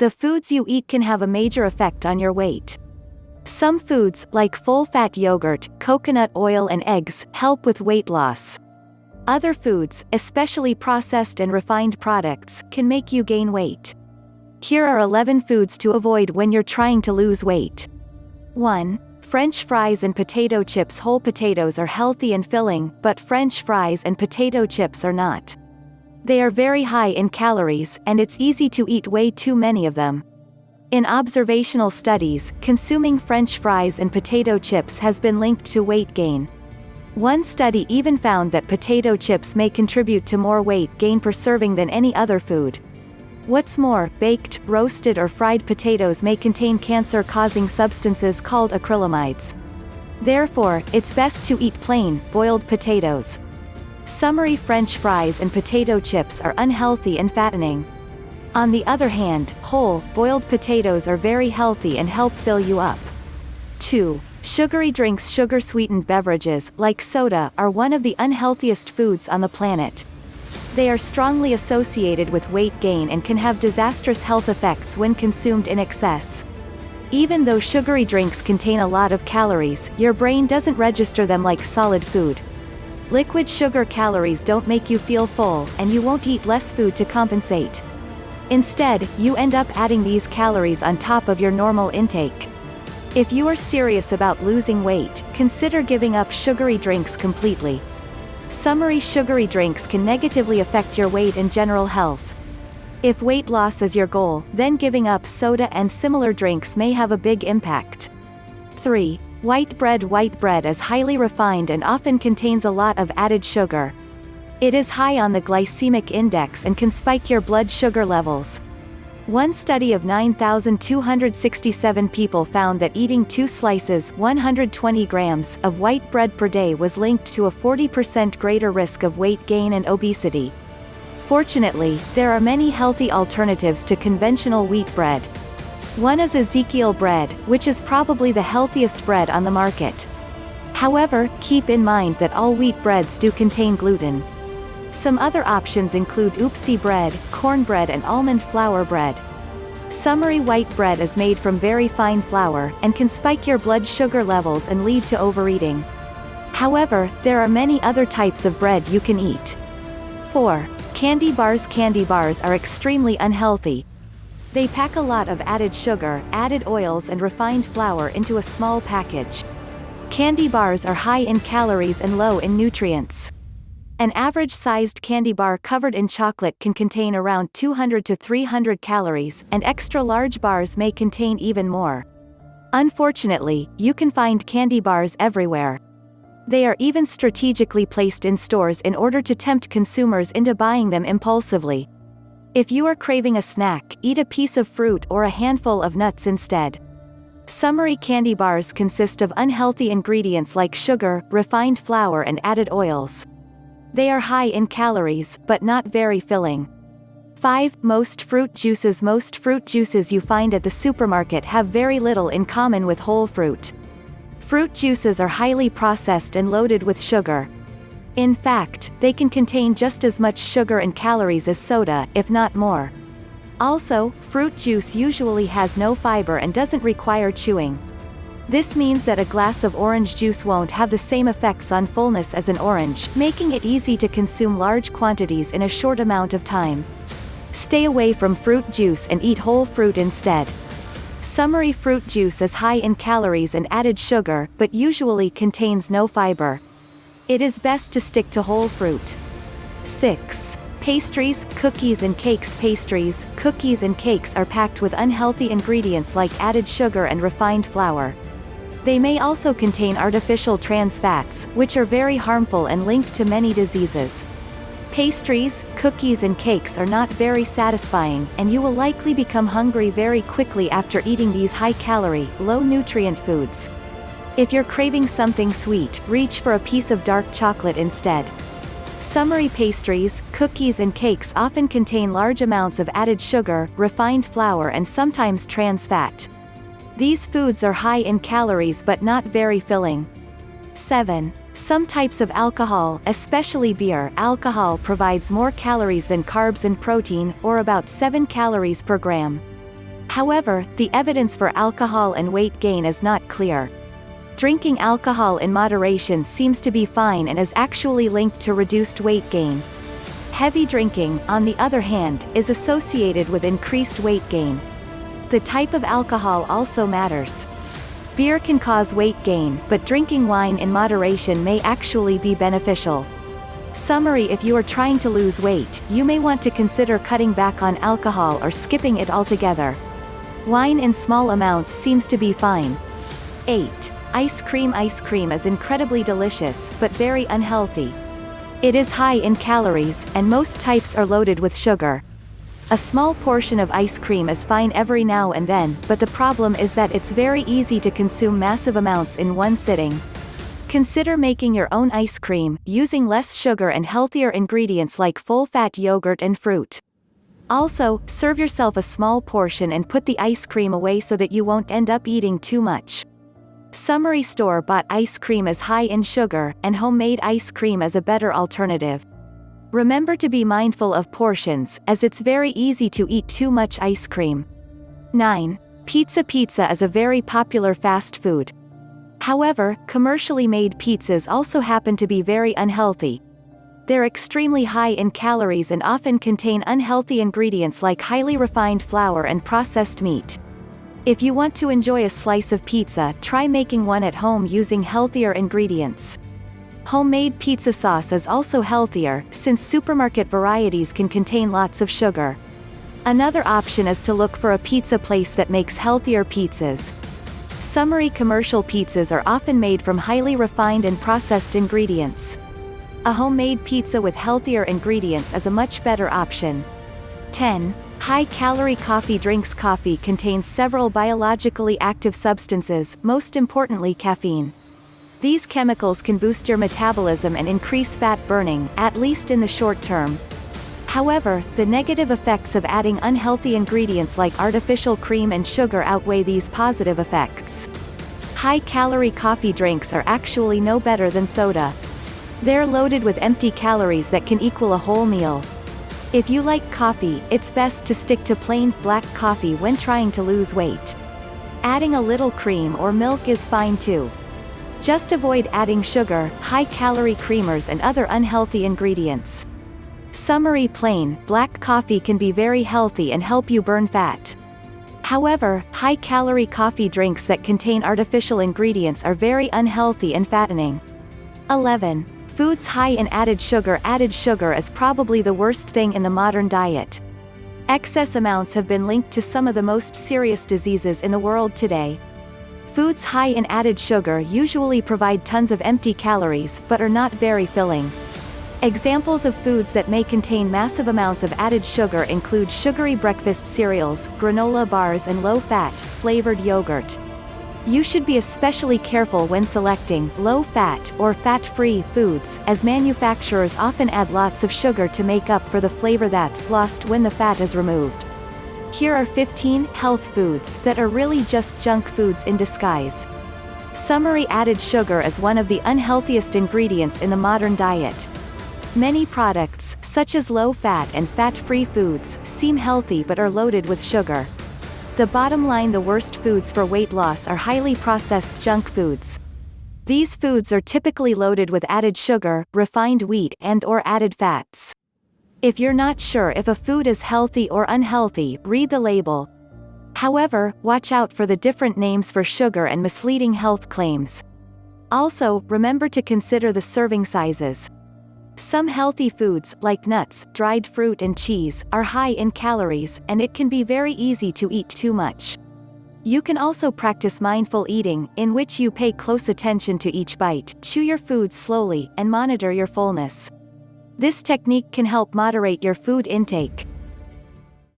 The foods you eat can have a major effect on your weight. Some foods, like full-fat yogurt, coconut oil and eggs, help with weight loss. Other foods, especially processed and refined products, can make you gain weight. Here are 11 foods to avoid when you're trying to lose weight. 1. French fries and potato chips. Whole potatoes are healthy and filling, but French fries and potato chips are not. They are very high in calories, and it's easy to eat way too many of them. In observational studies, consuming French fries and potato chips has been linked to weight gain. One study even found that potato chips may contribute to more weight gain per serving than any other food. What's more, baked, roasted or fried potatoes may contain cancer-causing substances called acrylamides. Therefore, it's best to eat plain, boiled potatoes. Summary: French fries and potato chips are unhealthy and fattening. On the other hand, whole, boiled potatoes are very healthy and help fill you up. 2. Sugary drinks. Sugar-sweetened beverages, like soda, are one of the unhealthiest foods on the planet. They are strongly associated with weight gain and can have disastrous health effects when consumed in excess. Even though sugary drinks contain a lot of calories, your brain doesn't register them like solid food. Liquid sugar calories don't make you feel full, and you won't eat less food to compensate. Instead, you end up adding these calories on top of your normal intake. If you are serious about losing weight, consider giving up sugary drinks completely. Summary: sugary drinks can negatively affect your weight and general health. If weight loss is your goal, then giving up soda and similar drinks may have a big impact. 3. White bread. White bread is highly refined and often contains a lot of added sugar. It is high on the glycemic index and can spike your blood sugar levels. One study of 9,267 people found that eating 2 slices 120 grams of white bread per day was linked to a 40% greater risk of weight gain and obesity. Fortunately, there are many healthy alternatives to conventional wheat bread. One is Ezekiel bread, which is probably the healthiest bread on the market. However, keep in mind that all wheat breads do contain gluten. Some other options include Oopsie bread, cornbread and almond flour bread. Summary: white bread is made from very fine flour, and can spike your blood sugar levels and lead to overeating. However, there are many other types of bread you can eat. 4. Candy bars. Candy bars are extremely unhealthy. They pack a lot of added sugar, added oils and refined flour into a small package. Candy bars are high in calories and low in nutrients. An average-sized candy bar covered in chocolate can contain around 200 to 300 calories, and extra-large bars may contain even more. Unfortunately, you can find candy bars everywhere. They are even strategically placed in stores in order to tempt consumers into buying them impulsively. If you are craving a snack, eat a piece of fruit or a handful of nuts instead. Summary: candy bars consist of unhealthy ingredients like sugar, refined flour and added oils. They are high in calories, but not very filling. 5. Most fruit juices. Most fruit juices you find at the supermarket have very little in common with whole fruit. Fruit juices are highly processed and loaded with sugar. In fact, they can contain just as much sugar and calories as soda, if not more. Also, fruit juice usually has no fiber and doesn't require chewing. This means that a glass of orange juice won't have the same effects on fullness as an orange, making it easy to consume large quantities in a short amount of time. Stay away from fruit juice and eat whole fruit instead. Summary: fruit juice is high in calories and added sugar, but usually contains no fiber. It is best to stick to whole fruit. 6. Pastries, cookies and cakes. Pastries, cookies and cakes are packed with unhealthy ingredients like added sugar and refined flour. They may also contain artificial trans fats, which are very harmful and linked to many diseases. Pastries, cookies and cakes are not very satisfying, and you will likely become hungry very quickly after eating these high-calorie, low-nutrient foods. If you're craving something sweet, reach for a piece of dark chocolate instead. Summary: pastries, cookies and cakes often contain large amounts of added sugar, refined flour and sometimes trans fat. These foods are high in calories but not very filling. 7. Some types of alcohol, especially beer. Alcohol provides more calories than carbs and protein, or about 7 calories per gram. However, the evidence for alcohol and weight gain is not clear. Drinking alcohol in moderation seems to be fine and is actually linked to reduced weight gain. Heavy drinking, on the other hand, is associated with increased weight gain. The type of alcohol also matters. Beer can cause weight gain, but drinking wine in moderation may actually be beneficial. Summary: if you are trying to lose weight, you may want to consider cutting back on alcohol or skipping it altogether. Wine in small amounts seems to be fine. 8. Ice cream. Ice cream is incredibly delicious, but very unhealthy. It is high in calories, and most types are loaded with sugar. A small portion of ice cream is fine every now and then, but the problem is that it's very easy to consume massive amounts in one sitting. Consider making your own ice cream, using less sugar and healthier ingredients like full-fat yogurt and fruit. Also, serve yourself a small portion and put the ice cream away so that you won't end up eating too much. Summary: store-bought ice cream is high in sugar, and homemade ice cream is a better alternative. Remember to be mindful of portions, as it's very easy to eat too much ice cream. 9. Pizza. Pizza is a very popular fast food. However, commercially made pizzas also happen to be very unhealthy. They're extremely high in calories and often contain unhealthy ingredients like highly refined flour and processed meat. If you want to enjoy a slice of pizza, try making one at home using healthier ingredients. Homemade pizza sauce is also healthier, since supermarket varieties can contain lots of sugar. Another option is to look for a pizza place that makes healthier pizzas. Summary: commercial pizzas are often made from highly refined and processed ingredients. A homemade pizza with healthier ingredients is a much better option. 10. High-calorie coffee drinks. Coffee contains several biologically active substances, most importantly caffeine. These chemicals can boost your metabolism and increase fat burning, at least in the short term. However, the negative effects of adding unhealthy ingredients like artificial cream and sugar outweigh these positive effects. High-calorie coffee drinks are actually no better than soda. They're loaded with empty calories that can equal a whole meal. If you like coffee, it's best to stick to plain, black coffee when trying to lose weight. Adding a little cream or milk is fine too. Just avoid adding sugar, high-calorie creamers and other unhealthy ingredients. Summary: plain, black coffee can be very healthy and help you burn fat. However, high-calorie coffee drinks that contain artificial ingredients are very unhealthy and fattening. 11. Foods high in added sugar. Added sugar is probably the worst thing in the modern diet. Excess amounts have been linked to some of the most serious diseases in the world today. Foods high in added sugar usually provide tons of empty calories, but are not very filling. Examples of foods that may contain massive amounts of added sugar include sugary breakfast cereals, granola bars and low-fat, flavored yogurt. You should be especially careful when selecting low-fat or fat-free foods, as manufacturers often add lots of sugar to make up for the flavor that's lost when the fat is removed. Here are 15 health foods that are really just junk foods in disguise. Summary: added sugar is one of the unhealthiest ingredients in the modern diet. Many products, such as low-fat and fat-free foods, seem healthy but are loaded with sugar. The bottom line: the worst foods for weight loss are highly processed junk foods. These foods are typically loaded with added sugar, refined wheat and/or added fats. If you're not sure if a food is healthy or unhealthy, read the label. However, watch out for the different names for sugar and misleading health claims. Also, remember to consider the serving sizes. Some healthy foods, like nuts, dried fruit and cheese, are high in calories, and it can be very easy to eat too much. You can also practice mindful eating, in which you pay close attention to each bite, chew your food slowly, and monitor your fullness. This technique can help moderate your food intake.